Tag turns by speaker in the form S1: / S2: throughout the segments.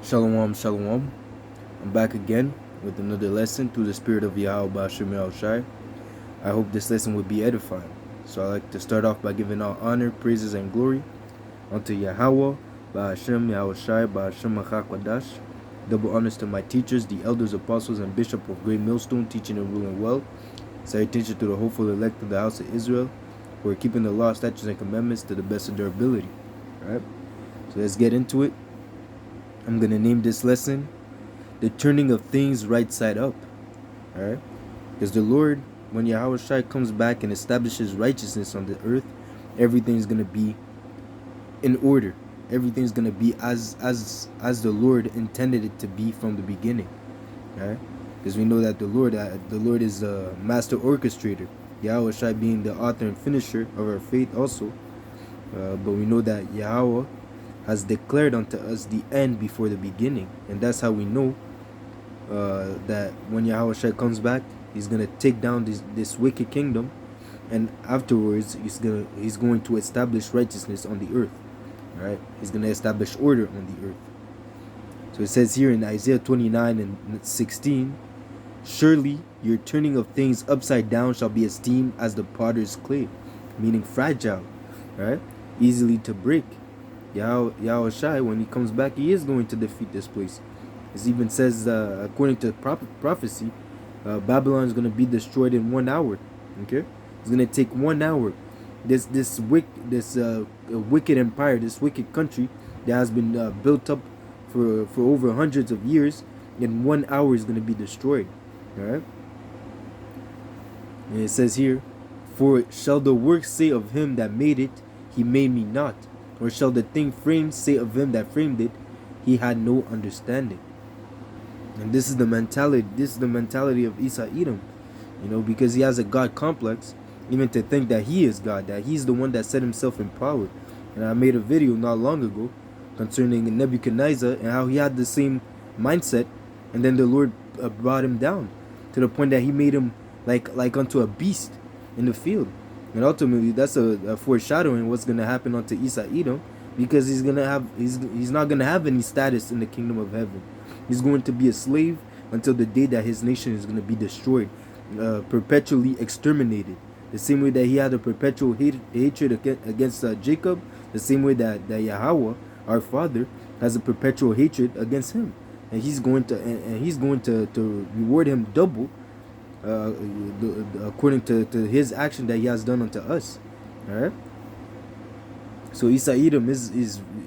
S1: Shalom, shalom. I'm back again with another lesson through the spirit of Yahweh Ba'ashem Yahushai. I hope this lesson will be edifying. So I like to start off by giving all honor, praises, and glory unto Yahweh Ba'ashem Yahushai Ba'ashem Achakwadash. Double honors to my teachers, the elders, apostles, and bishop of Great Millstone, teaching and ruling well. Salutation to the hopeful elect of the house of Israel, who are keeping the law, statutes, and commandments to the best of their ability. Alright? So let's get into it. I'm going to name this lesson the turning of things right side up. Alright? Because the Lord, when Yahweh Shai comes back and establishes righteousness on the earth, everything's going to be in order. Everything's going to be as the Lord intended it to be from the beginning. Alright? Because we know that the Lord is the master orchestrator. Yahweh Shai being the author and finisher of our faith also. But we know that Yahweh has declared unto us the end before the beginning, and that's how we know that when Yahweh Shai comes back, he's gonna take down this wicked kingdom, and afterwards he's going to establish righteousness on the earth. Right? He's gonna establish order on the earth. So it says here in Isaiah 29 and 16, surely your turning of things upside down shall be esteemed as the potter's clay, meaning fragile, right? Easily to break. Yahweh Shai, when he comes back, he is going to defeat this place. It even says, according to prophecy, Babylon is going to be destroyed in 1 hour. Okay, it's going to take 1 hour. This wicked empire, this wicked country that has been built up for over hundreds of years, in 1 hour is going to be destroyed. All right, and it says here, for shall the work say of him that made it, he made me not? Or shall the thing framed say of him that framed it, he had no understanding? And this is the mentality. This is the mentality of Esau Edom, because he has a God complex, even to think that he is God, that he's the one that set himself in power. And I made a video not long ago concerning Nebuchadnezzar and how he had the same mindset, and then the Lord brought him down to the point that he made him like unto a beast in the field. And ultimately, that's a foreshadowing what's going to happen unto Esau Edom, because he's not going to have any status in the kingdom of heaven. He's going to be a slave until the day that his nation is going to be destroyed, perpetually exterminated. The same way that he had a perpetual hatred against Jacob, the same way that Yahweh, our Father, has a perpetual hatred against him, and he's going to reward him double. According to his action that he has done unto us. Alright? So Esau Edom is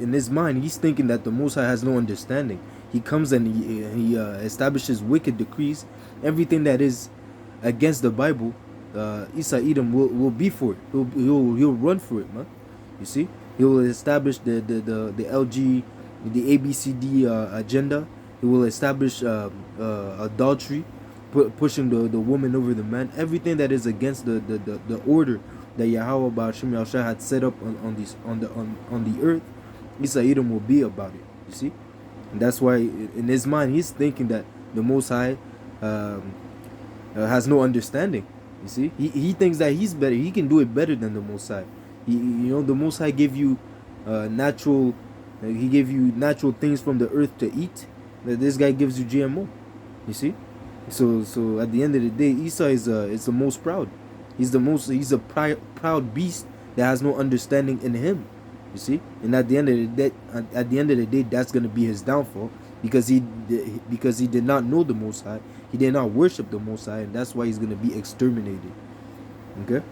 S1: in his mind, he's thinking that the Most High has no understanding. He comes and he establishes wicked decrees. Everything that is against the Bible, Esau Edom will be for it. He'll run for it, man. You see? He will establish the LG, the ABCD agenda. He will establish adultery, pushing the woman over the man. Everything that is against the order that Yahweh Ba'ashem Yahushua had set up on the earth, Esau Edom will be about it. You see, and that's why in his mind he's thinking that the Most High has no understanding. You see, he thinks that he's better. He can do it better than the Most High. The Most High gave you natural. He gave you natural things from the earth to eat. That this guy gives you GMO. You see. So at the end of the day, Esau is the most proud. He's a proud beast that has no understanding in him. You see, and at the end of the day, that's gonna be his downfall, because he did not know the Most High. He did not worship the Most High, and that's why he's gonna be exterminated. Okay.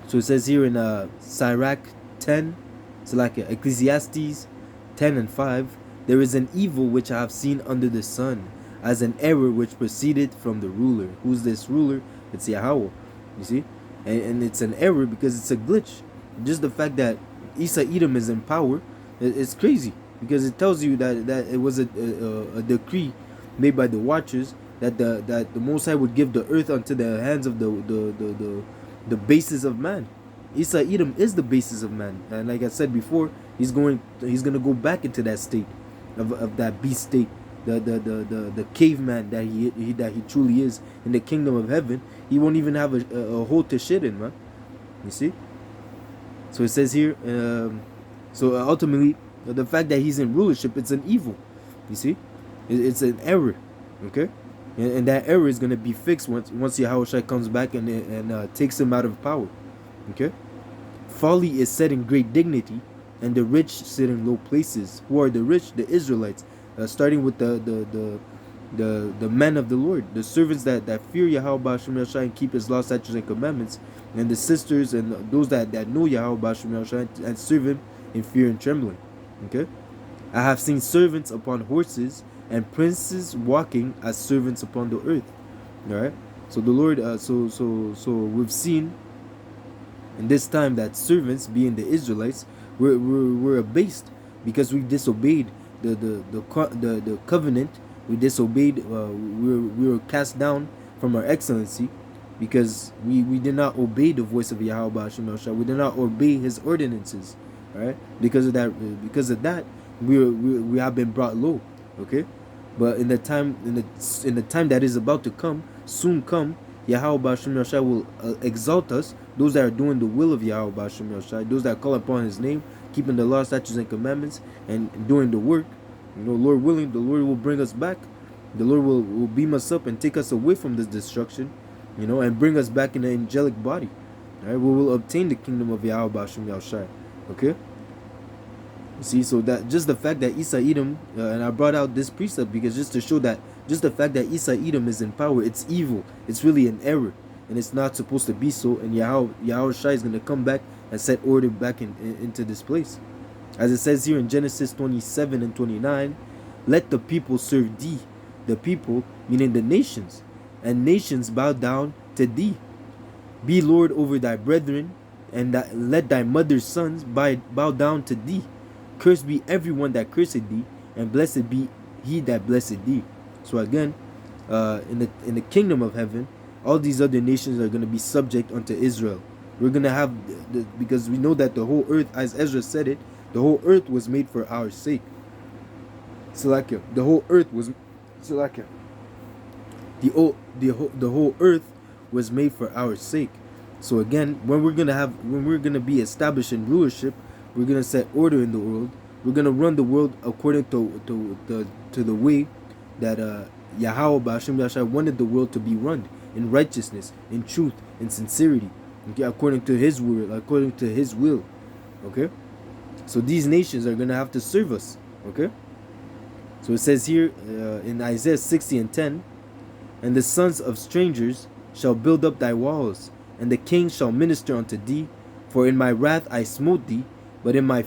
S1: So it says here in Sirach 10, so like Ecclesiastes 10:5, there is an evil which I have seen under the sun, as an error which proceeded from the ruler. Who's this ruler? It's Yahweh. You see? And it's an error because it's a glitch. Just the fact that Esau Edom is in power, it's crazy, because it tells you that it was a decree made by the watchers that the Most High would give the earth unto the hands of the basis of man. Esau Edom is the basis of man, and like I said before, he's gonna go back into that state of that beast state. The caveman that he truly is in the kingdom of heaven. He won't even have a hole to shit in, man. You see? So it says here, so ultimately, the fact that he's in rulership, it's an evil. You see, it's an error, okay, and that error is gonna be fixed once Yahushua comes back and takes him out of power, okay. Folly is set in great dignity, and the rich sit in low places. Who are the rich? The Israelites, starting with the men of the Lord, the servants that fear Yahweh Ba'ashem Yahshai and keep His law, statutes, and commandments, and the sisters and those that know Yahweh Ba'ashem Yahshai and serve Him in fear and trembling. Okay, I have seen servants upon horses and princes walking as servants upon the earth. All right. So the Lord, so we've seen in this time that servants, being the Israelites, were abased because we disobeyed the covenant. We disobeyed. We were cast down from our excellency because we did not obey the voice of Yahweh Ba'ashem Yahshua. We did not obey His ordinances. All right. Because of that, we have been brought low. Okay. But in the time that is about to come, soon come, Yahweh Ba'ashem Yahshua will exalt us, those that are doing the will of Yahweh Ba'ashem Yahshua, those that call upon His name, keeping the law, statutes, and commandments, and doing the work. You know, Lord willing, the Lord will bring us back. The Lord will beam us up and take us away from this destruction, you know, and bring us back in the angelic body. All right, we will obtain the kingdom of Yahweh Ba'ashem Yahshua. Okay. You see, so that just the fact that Isa Edom, and I brought out this precept because just to show that just the fact that Isa Edom is in power, it's evil. It's really an error, and it's not supposed to be so. And Yahweh Shai is going to come back and set order back into this place, as it says here in Genesis 27 and 29. Let the people serve thee, the people meaning the nations, and nations bow down to thee. Be Lord over thy brethren, and let thy mother's sons bow down to thee. Cursed be everyone that cursed thee, and blessed be he that blessed thee. So again, in the kingdom of heaven, all these other nations are going to be subject unto Israel. We're going to have, because we know that the whole earth, as Ezra said it, the whole earth was made for our sake. Salakia. The whole earth was, Salakia. The whole earth was made for our sake. So again, when we're gonna be established in rulership, we're gonna set order in the world. We're gonna run the world according to the way that Yahweh Ba'ashem Yahshua wanted the world to be run, in righteousness, in truth, in sincerity, okay, according to His word, according to His will. Okay, so these nations are gonna have to serve us. Okay, so it says here in Isaiah 60 and 10, and the sons of strangers shall build up thy walls, and the kings shall minister unto thee. For in my wrath I smote thee, but in my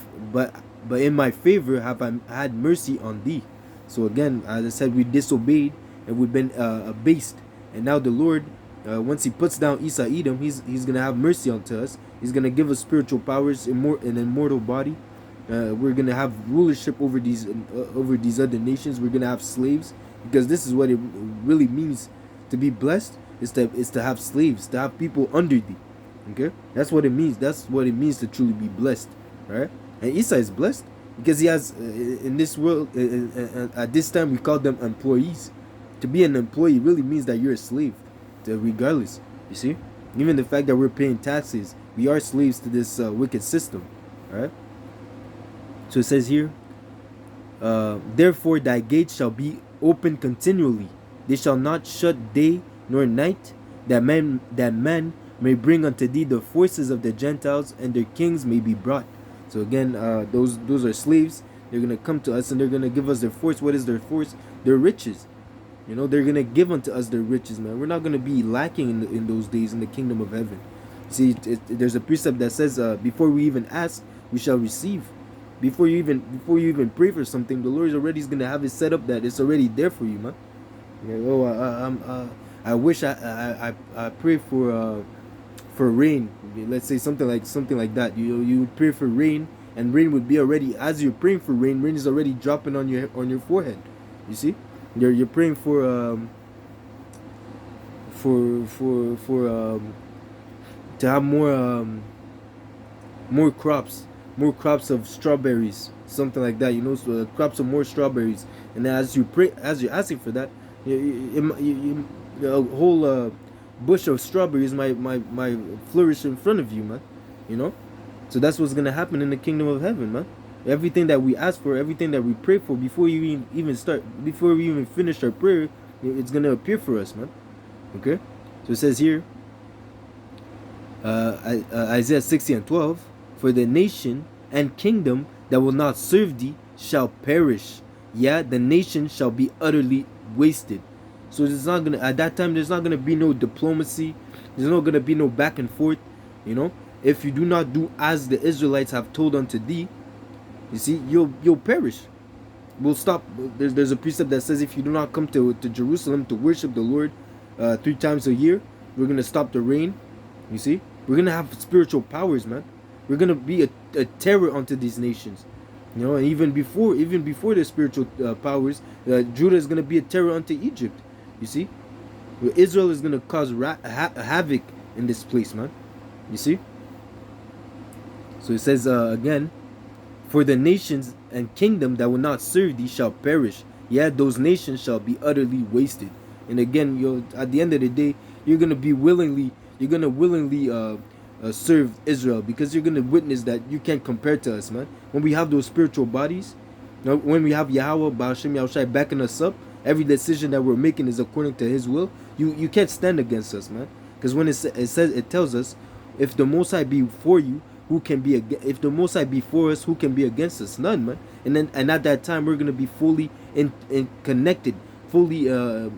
S1: favor have I had mercy on thee. So again, as I said, we disobeyed and we've been abased, and now the Lord, once He puts down Isa Edom, he's gonna have mercy unto us. He's gonna give us spiritual powers, an immortal body. We're gonna have rulership over these other nations. We're gonna have slaves, because this is what it really means to be blessed. Is to have slaves, to have people under thee. Okay, that's what it means. That's what it means to truly be blessed, right? And Isa is blessed because he has in this world. At this time, we call them employees. To be an employee really means that you're a slave, regardless. You see, even the fact that we're paying taxes, we are slaves to this wicked system, right? So it says here, therefore thy gates shall be open continually; they shall not shut day nor night, that men may bring unto thee the forces of the Gentiles, and their kings may be brought. So again, those are slaves. They're gonna come to us and they're gonna give us their force. What is their force? Their riches. You know, they're gonna give unto us their riches, man. We're not gonna be lacking in those days in the kingdom of heaven. See, there's a precept that says, before we even ask, we shall receive. Before you even pray for something, the Lord is already gonna have it set up that it's already there for you, man. I wish I pray for rain. Let's say something like that. You would pray for rain, and rain would be already, as you're praying for rain. Rain is already dropping on your forehead. You see, you're praying for to have more crops of strawberries, something like that. You know, so crops of more strawberries. And as you pray, as you're asking for that, a whole bush of strawberries might flourish in front of you, man. You know, so that's what's gonna happen in the kingdom of heaven, man. Everything that we ask for, everything that we pray for, before you even start, before we even finish our prayer, it's gonna appear for us, man. Okay, so it says here, Isaiah 60:12, for the nation and kingdom that will not serve thee shall perish. Yeah, the nation shall be utterly wasted. So it's not gonna, at that time, there's not gonna be no diplomacy. There's not gonna be no back and forth. You know, if you do not do as the Israelites have told unto thee, you see, you'll perish. We'll stop. There's a precept that says if you do not come to Jerusalem to worship the Lord 3 times a year, we're gonna stop the rain. You see, we're gonna have spiritual powers, man. We're gonna be a terror unto these nations. You know, and even before the spiritual powers, Judah is gonna be a terror unto Egypt. You see, Israel is gonna cause havoc in this place, man. You see. So it says again, for the nations and kingdom that will not serve thee shall perish. Yeah, those nations shall be utterly wasted. And again, at the end of the day, you're gonna willingly serve Israel, because you're gonna witness that you can't compare to us, man. When we have those spiritual bodies, when we have Yahweh, Ba'ashem Yahushai backing us up, every decision that we're making is according to His will. You can't stand against us, man. Because when it tells us, if the Most High be for you, who can be if the Most High be for us, who can be against us? None, man. And at that time, we're gonna be fully in connected, fully in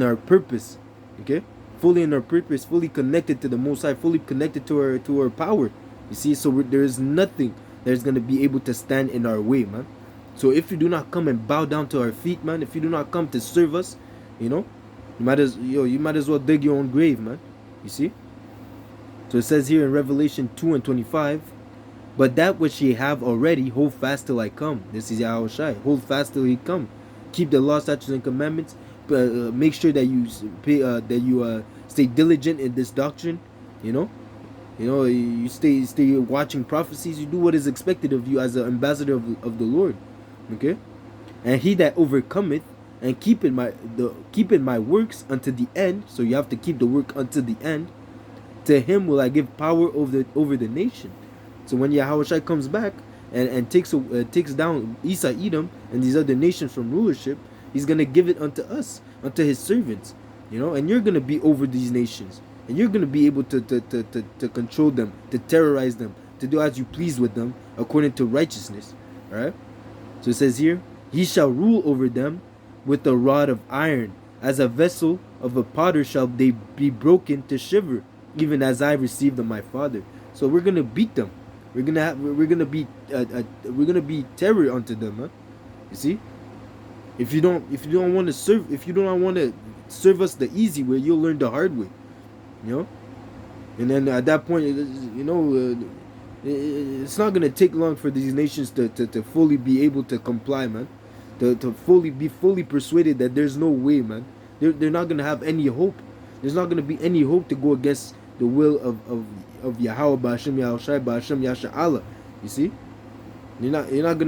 S1: our purpose, okay? Fully in our purpose, fully connected to the Most High, fully connected to our power. You see, so there is nothing that's gonna be able to stand in our way, man. So if you do not come and bow down to our feet, man, if you do not come to serve us, you know, you might as well dig your own grave, man. You see. So it says here in Revelation 2:25, but that which ye have already, hold fast till I come. This is Yahushai. Hold fast till He come. Keep the law, statutes, and commandments. Make sure that you stay diligent in this doctrine. You stay watching prophecies. You do what is expected of you as an ambassador of the Lord. Okay, and he that overcometh and keeping my works unto the end. So you have to keep the work unto the end. To him will I give power over the nation. So when Yahushua comes back and takes down Esau, Edom, and these other nations from rulership, He's gonna give it unto us, unto His servants. And you're gonna be over these nations, and you're gonna be able to control them, to terrorize them, to do as you please with them, according to righteousness. All right. So it says here, He shall rule over them with a rod of iron, as a vessel of a potter shall they be broken to shiver, even as I received of my Father. So we're gonna beat them. We're gonna be terror unto them, huh? You see, if you don't want to serve us the easy way, you'll learn the hard way. And then at that point, it's not gonna take long for these nations to fully be able to comply, man. To be fully persuaded that there's no way, man. They're not gonna have any hope. There's not gonna be any hope to go against the will of Yahweh, Ba'ashem Yahushai, Ba'ashem Yasha Allah. You see, you're not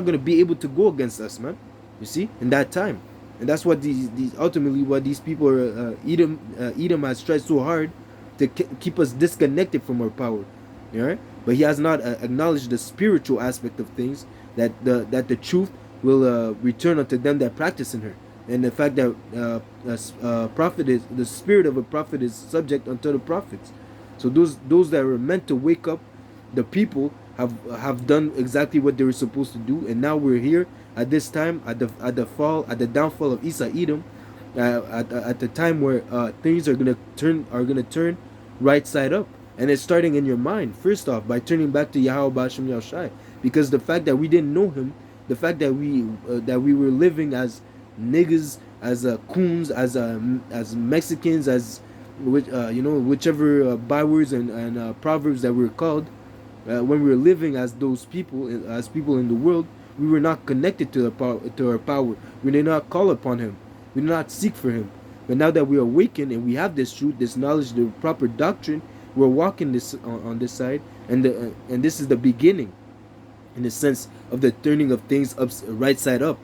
S1: gonna be able to go against us, man. You see, in that time, and that's what these ultimately what these people are. Edom has tried so hard to keep us disconnected from our power. All right, but he has not acknowledged the spiritual aspect of things, that the truth will return unto them that practice in her. And the fact that the spirit of a prophet is subject unto the prophets. So those that were meant to wake up the people have done exactly what they were supposed to do, and now we're here at this time, at the downfall of Esau, Edom, at the time where things are gonna turn right side up, and it's starting in your mind. First off, by turning back to Yahweh Ba'ashem Yahushai, because the fact that we didn't know Him, the fact that we were living as niggas, as coons, as Mexicans, as whichever bywords and proverbs that we were called, when we were living as those people, as people in the world, we were not connected to our power. We did not call upon Him. We did not seek for Him. But now that we are awakened and we have this truth, this knowledge, the proper doctrine, we're walking this on this side, and this is the beginning, in the sense of the turning of things right side up.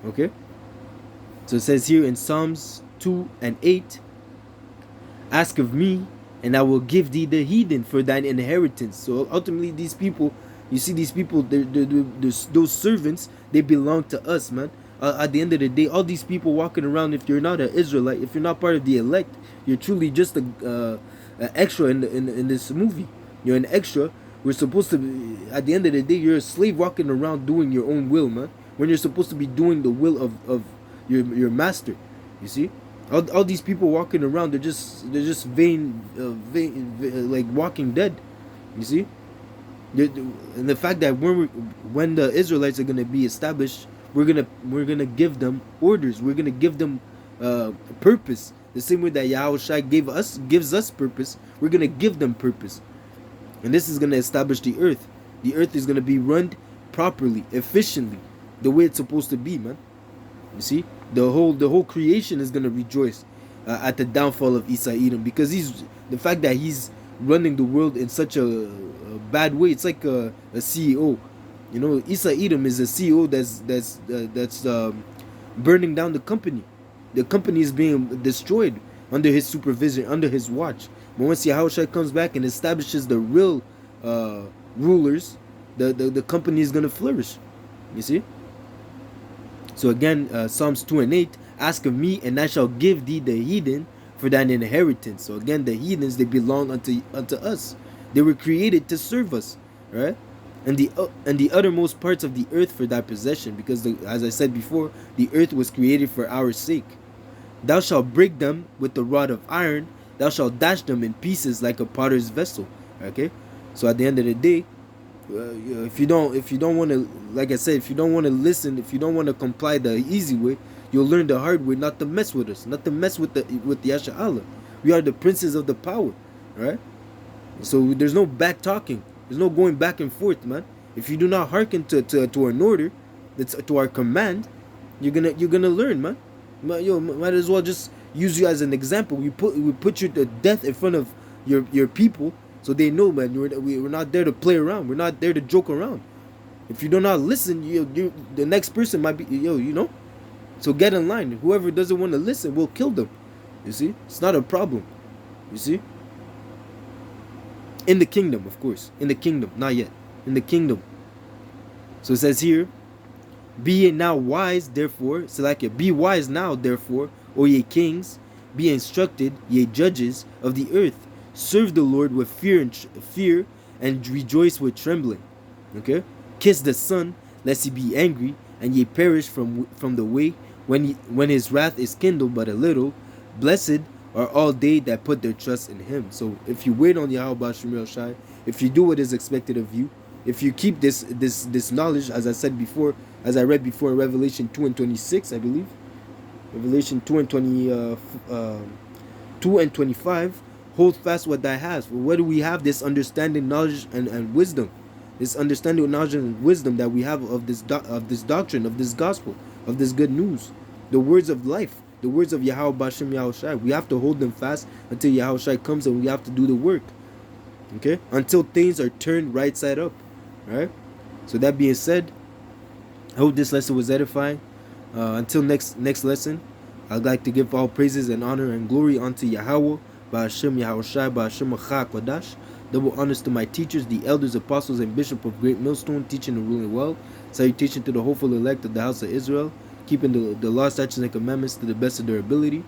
S1: Okay. So it says here in Psalms 2:8, ask of me, and I will give thee the heathen for thine inheritance. So ultimately, these people, you see, these people, those servants, they belong to us, man. At the end of the day, all these people walking around, if you're not an Israelite, if you're not part of the elect, you're truly just a extra in this movie. You're an extra. We're supposed to be, at the end of the day, you're a slave walking around doing your own will, man. When you're supposed to be doing the will of your master. You see? All these people walking around, they're just like Walking Dead. You see? And the fact that when the Israelites are gonna be established, we're gonna give them orders. We're gonna give them purpose. The same way that Yahushua gives us purpose, we're gonna give them purpose. And this is gonna establish the earth. The earth is gonna be run properly, efficiently, the way it's supposed to be, man. You see, the whole creation is gonna rejoice at the downfall of Isa Edom, because the fact that he's running the world in such a bad way. It's like a CEO. You know, Isa Edom is a CEO that's burning down the company. The company is being destroyed under his supervision, under his watch. But once Yahushua comes back and establishes the real rulers, the company is gonna flourish. You see. So again, Psalms 2 and 8, ask of me, and I shall give thee the heathen for thine inheritance. So again, the heathens, they belong unto us. They were created to serve us, right? And the uttermost parts of the earth for thy possession, because as I said before, the earth was created for our sake. Thou shalt break them with the rod of iron. Thou shalt dash them in pieces like a potter's vessel. Okay, so at the end of the day, if you don't want to, like I said, if you don't want to listen, if you don't want to comply the easy way, you'll learn the hard way not to mess with us, not to mess with Yasha Allah. We are the princes of the power, right? So there's no back talking. There's no going back and forth, man. If you do not hearken to an order, to our command, you're gonna learn, man. Yo, might as well just use you as an example. We put you to death in front of your people, so they know, man. We're not there to play around. We're not there to joke around. If you do not listen, the next person might be, you know. So get in line. Whoever doesn't want to listen, we'll kill them. You see, it's not a problem. You see. In the kingdom, of course. In the kingdom, not yet. In the kingdom. So it says here, be ye now wise, therefore. So like it, be wise now, therefore, O ye kings, be instructed, ye judges of the earth. Serve the Lord with fear and rejoice with trembling. Okay? Kiss the Son, lest he be angry, and ye perish from the way, when his wrath is kindled but a little. Blessed are all they that put their trust in him. So if you wait on Yahweh Shemel Shai, if you do what is expected of you, if you keep this knowledge, as I said before, as I read before in Revelation 2 and 26, I believe, Revelation 2 and 25, hold fast what thou hast. Well, what do we have? This understanding, knowledge, and wisdom. This understanding, knowledge, and wisdom that we have of this doctrine, of this gospel, of this good news, the words of life, the words of Yahweh Bashem Yahushai. We have to hold them fast until Yahushai comes, and we have to do the work. Okay, until things are turned right side up. Right. So that being said, I hope this lesson was edifying. Until next lesson, I'd like to give all praises and honor and glory unto Yahweh, Ba'ashem Yahushai, Ba'ashem Achak Wadash. Double honors to my teachers, the elders, apostles, and bishop of Great Millstone, teaching and ruling well. Salutation to the hopeful elect of the house of Israel, keeping the law, statutes, and commandments to the best of their ability.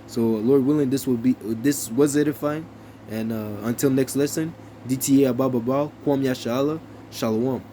S1: So, Lord willing, this was edifying. And until next lesson, DTA Ababa Kwam Yasha Allah, Shalom.